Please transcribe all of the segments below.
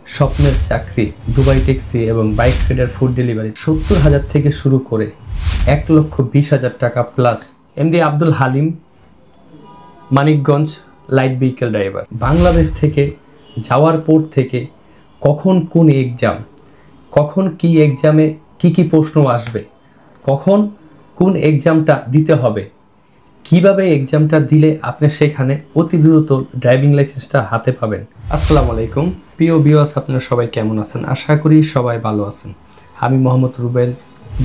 স্বপ্নের চাকরি, Dubai taxi এবং বাইক ট্রেডার ফুড ডেলিভারি 70,000 থেকে শুরু করে 1,20,000 টাকা plus. MD Abdul Halim, Manikganj, light vehicle driver. Bangladesh থেকে যাওয়ার পর থেকে কখন কোন এক্সাম, কখন কি এক্সামে কি প্রশ্ন আসবে, কখন কোন এক্সামটা দিতে হবে, কিভাবে এক্সামটা দিলে আপনি সেখানে অতি দ্রুত ড্রাইভিং লাইসেন্সটা হাতে পাবেন। আসসালামু আলাইকুম প্রিয় ভিউয়ার্স, আপনারা সবাই কেমন আছেন? আশা করি সবাই ভালো আছেন। আমি মোহাম্মদ রুবেল,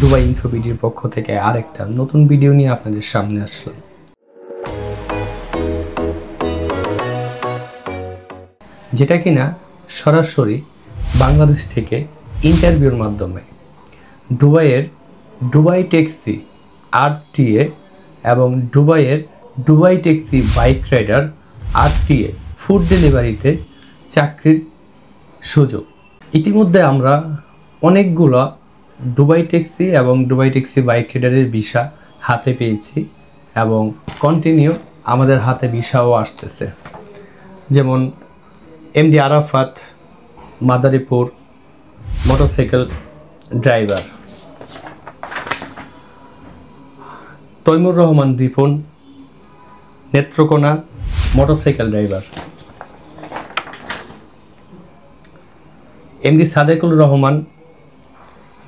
দুবাই ইনফোভিডির পক্ষ থেকে আরেকটা নতুন ভিডিও নিয়ে আপনাদের সামনে আসলাম। যেটা কিনা সরাসরি বাংলাদেশ থেকে ইন্টারভিউর মাধ্যমে দুবাইয়ের দুবাই ট্যাক্সি RTA এবং দুবাইয়ের Dubai taxi bike rider RTA food ডেলিভারিতে চাকরির সুযোগ। ইতিমধ্যে আমরা অনেকগুলো দুবাই ট্যাক্সি এবং দুবাই ট্যাক্সি বাইক রাইডারের ভিসা হাতে পেয়েছি এবং কন্টিনিউ আমাদের হাতে ভিসাও আসতেছে। যেমন MD Arafat, Madaripur, motorcycle driver. Taimur Rahman Ripon, Netrokona, motorcycle driver. MD Sadekul Rahman,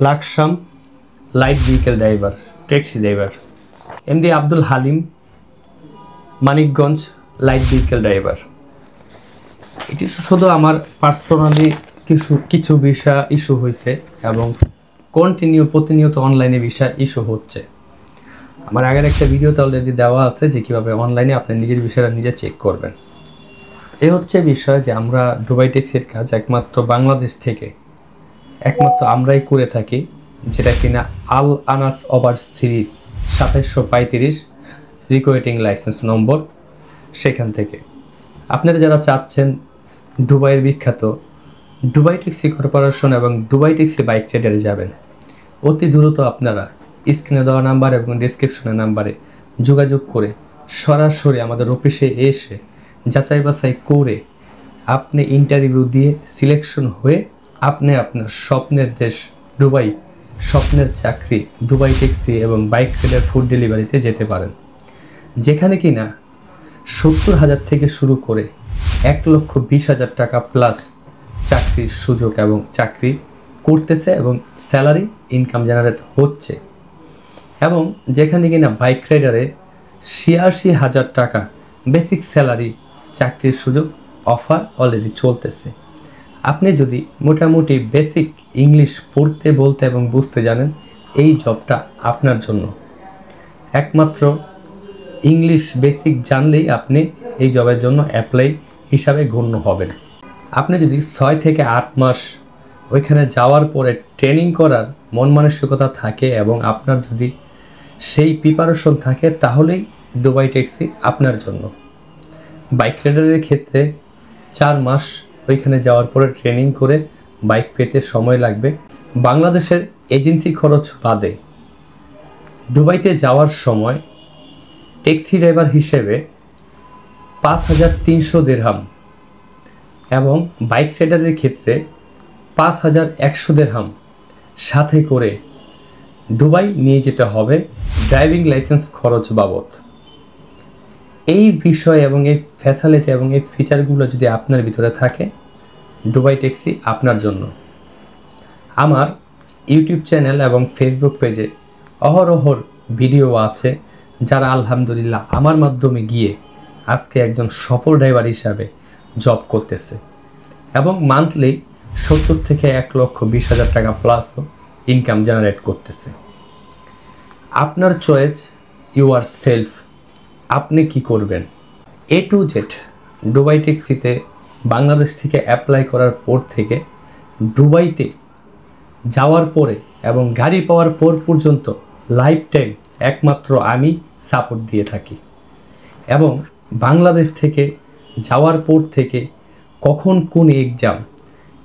Laksam, light vehicle driver, taxi driver. MD Abdul Halim, Manikganj, light vehicle driver. এটি শুধু আমার পার্সোনালি কিছু ভিসা ইস্যু হয়েছে এবং প্রতিনিয়ত অনলাইনে ভিসা ইস্যু হচ্ছে। আমার আগের একটা ভিডিওতে অলরেডি দেওয়া আছে যে কীভাবে অনলাইনে আপনি নিজের ভিসাটা নিজে চেক করবেন। এ হচ্ছে বিষয় যে আমরা দুবাই ট্যাক্সির কাজ একমাত্র বাংলাদেশ থেকে আমরাই করে থাকি, যেটা কিনা আল আনাস ওভার সিরিজ 2735 রিকোয়েটিং লাইসেন্স নম্বর। সেখান থেকে আপনারা যারা চাচ্ছেন দুবাইয়ের বিখ্যাত দুবাই ট্যাক্সি কর্পোরেশন এবং দুবাই ট্যাক্সি বাইক ট্রেডারে যাবেন, অতি দ্রুত আপনারা স্ক্রিনে দেওয়া নাম্বার এবং ডিসক্রিপশনের নাম্বারে যোগাযোগ করে সরাসরি আমাদের অফিসে এসে যাচাই বাছাই করে আপনি ইন্টারভিউ দিয়ে সিলেকশন হয়ে আপনি আপনার স্বপ্নের দেশ দুবাই, স্বপ্নের চাকরি দুবাই ট্যাক্সি এবং বাইক ট্রেডার ফুড ডেলিভারিতে যেতে পারেন, যেখানে কিনা 70,000 থেকে শুরু করে 1,20,000 টাকা প্লাস চাকরির সুযোগ এবং চাকরি করতেছে এবং স্যালারি ইনকাম জেনারেট হচ্ছে। এবং যেখানে কিনা বাইক রাইডারে 86,000 টাকা বেসিক স্যালারি চাকরির সুযোগ অফার অলরেডি চলতেছে। আপনি যদি মোটামুটি বেসিক ইংলিশ পড়তে, বলতে এবং বুঝতে জানেন, এই জবটা আপনার জন্য। একমাত্র ইংলিশ বেসিক জানলেই আপনি এই জবের জন্য অ্যাপ্লাই হিসাবে গণ্য হবেন। আপনি যদি 6 থেকে 8 মাস ওইখানে যাওয়ার পরে ট্রেনিং করার মন মানসিকতা থাকে এবং আপনার যদি সেই প্রিপারেশন থাকে, তাহলেই দুবাই ট্যাক্সি আপনার জন্য। বাইক রাইডারের ক্ষেত্রে 4 মাস ওইখানে যাওয়ার পরে ট্রেনিং করে বাইক পেতে সময় লাগবে। বাংলাদেশের এজেন্সি খরচ বাদে দুবাইতে যাওয়ার সময় ট্যাক্সি ড্রাইভার হিসেবে 5,300 দিরহাম এবং বাইক রাইডারের ক্ষেত্রে 5,100 দিরহাম সাথে করে দুবাই নিয়ে যেতে হবে ড্রাইভিং লাইসেন্স খরচ বাবদ। এই বিষয় এবং এই ফ্যাসিলিটি এবং এই ফিচারগুলো যদি আপনার ভিতরে থাকে, দুবাই ট্যাক্সি আপনার জন্য। আমার ইউটিউব চ্যানেল এবং ফেসবুক পেজে অহরহর ভিডিও আছে, যারা আলহামদুলিল্লাহ আমার মাধ্যমে গিয়ে আজকে একজন সফল ড্রাইভার হিসাবে জব করতেছে এবং মান্থলি 70 থেকে 1,20,000 টাকা প্লাসও ইনকাম জেনারেট করতেছে। আপনার চয়েস, ইউর সেলফ। আপনি কি করবেন? A to Z দুবাই ট্যাক্সিতে বাংলাদেশ থেকে অ্যাপ্লাই করার পর থেকে দুবাইতে যাওয়ার পরে এবং গাড়ি পাওয়ার পর পর্যন্ত লাইফ টাইম একমাত্র আমি সাপোর্ট দিয়ে থাকি। এবং বাংলাদেশ থেকে যাওয়ার পর থেকে কখন কোন এক্সাম,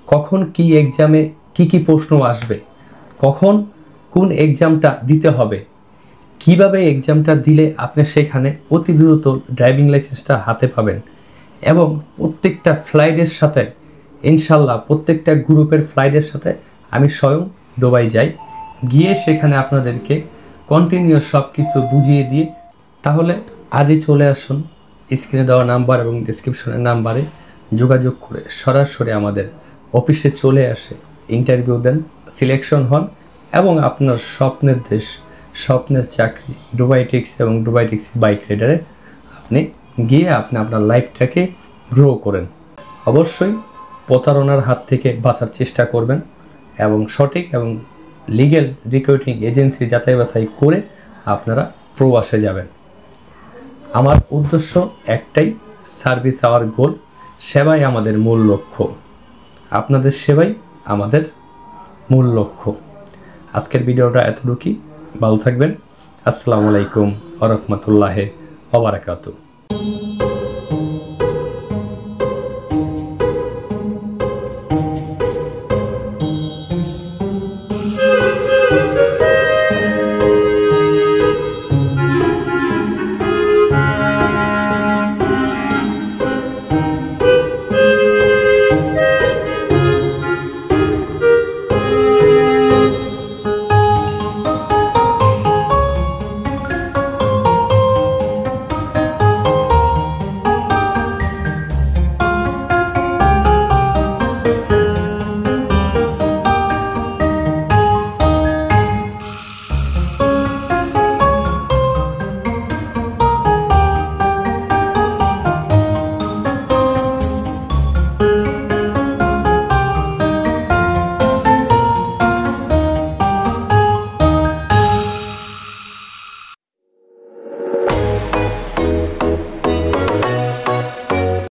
কখন কি এক্সামে কি প্রশ্ন আসবে, কখন কোন এক্সামটা দিতে হবে, কিভাবে এক্সামটা দিলে আপনি সেখানে অতি দ্রুত ড্রাইভিং লাইসেন্সটা হাতে পাবেন এবং প্রত্যেকটা ফ্লাইটের সাথে ইনশাল্লাহ প্রত্যেকটা গ্রুপের ফ্লাইটের সাথে আমি স্বয়ং দুবাই যাই, গিয়ে সেখানে আপনাদেরকে কন্টিনিউয়াস সব কিছু বুঝিয়ে দিয়ে, তাহলে আজই চলে আসুন স্ক্রিনে দেওয়া নাম্বার এবং ডিসক্রিপশনের নাম্বারে যোগাযোগ করে সরাসরি আমাদের অফিসে চলে আসে, ইন্টারভিউ দেন, সিলেকশন হন এবং আপনার স্বপ্নের দেশ, স্বপ্নের চাকরি দুবাই ট্যাক্সি এবং দুবাই ট্যাক্সি বাইক রাইডারে আপনি গিয়ে আপনি আপনার লাইফটাকে গ্রো করেন। অবশ্যই প্রতারণার হাত থেকে বাঁচার চেষ্টা করবেন এবং সঠিক এবং লিগ্যাল রিক্রুটিং এজেন্সি যাচাই বাছাই করে আপনারা প্রবাসে যাবেন। আমার উদ্দেশ্য একটাই, সার্ভিস আওয়ার গোল, সেবাই আমাদের মূল লক্ষ্য, আপনাদের সেবাই আমাদের মূল লক্ষ্য। আজকের ভিডিওটা এতটুকুই, ভালো থাকবেন। আসসালামু আলাইকুম ওয়া রাহমাতুল্লাহি ওয়া বারাকাতুহু।